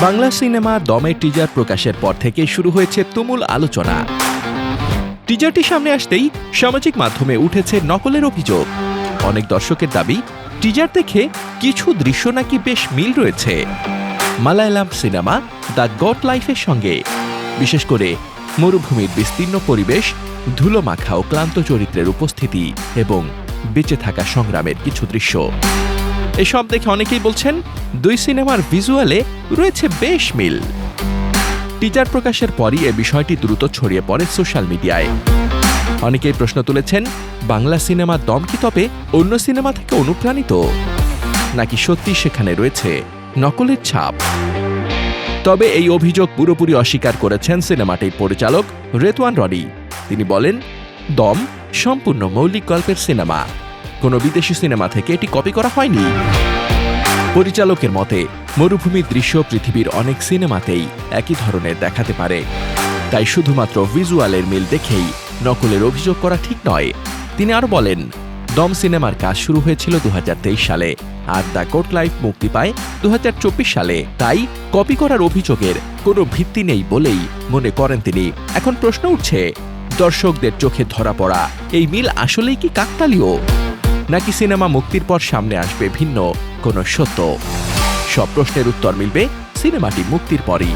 Bangla cinema দমের teaser প্রকাশের পর থেকে শুরু হয়েছে তুমুল আলোচনা। টিজারটি সামনে আসতেই সামাজিক মাধ্যমে উঠেছে নকলের অভিযোগ। অনেক দর্শকের দাবি, টিজার দেখে কিছু দৃশ্য নাকি বেশ মিল রয়েছে মালায়ালাম সিনেমা দ্য গড লাইফের সঙ্গে, বিশেষ করে মরুভূমির বিস্তীর্ণ পরিবেশ, ধুলোমাখা ও ক্লান্ত চরিত্রের উপস্থিতি এবং বেঁচে থাকা সংগ্রামের কিছু দৃশ্য। এসব দেখে অনেকেই বলছেন দুই সিনেমার ভিজুয়ালে রয়েছে বেশ মিল। টিজার প্রকাশের পরই এ বিষয়টি দ্রুত ছড়িয়ে পড়ে সোশ্যাল মিডিয়ায়। অনেকেই প্রশ্ন তুলেছেন, বাংলা সিনেমা দম কি তবে অন্য সিনেমা থেকে অনুপ্রাণিত, নাকি সত্যি সেখানে রয়েছে নকলের ছাপ? তবে এই অভিযোগ পুরোপুরি অস্বীকার করেছেন সিনেমাটির পরিচালক রেতওয়ান রনি। তিনি বলেন, দম সম্পূর্ণ মৌলিক গল্পের সিনেমা, কোনো বিদেশি সিনেমা থেকে এটি কপি করা হয়নি। পরিচালকের মতে, মরুভূমির দৃশ্য পৃথিবীর অনেক সিনেমাতেই একই ধরনের দেখাতে পারে, তাই শুধুমাত্র ভিজুয়ালের মিল দেখেই নকলের অভিযোগ করা ঠিক নয়। তিনি আরও বলেন, দম সিনেমার কাজ শুরু হয়েছিল 2023 সালে আর দ্য গড লাইফ মুক্তি পায় 2024 সালে, তাই কপি করার অভিযোগের কোনো ভিত্তি নেই বলেই মনে করেন তিনি। এখন প্রশ্ন উঠছে, দর্শকদের চোখে ধরা পড়া এই মিল আসলেই কি কাকতালীয়, নাকি সিনেমা মুক্তির পর সামনে আসবে ভিন্ন কোনো সত্য? সব প্রশ্নের উত্তর মিলবে সিনেমাটি মুক্তির পরই।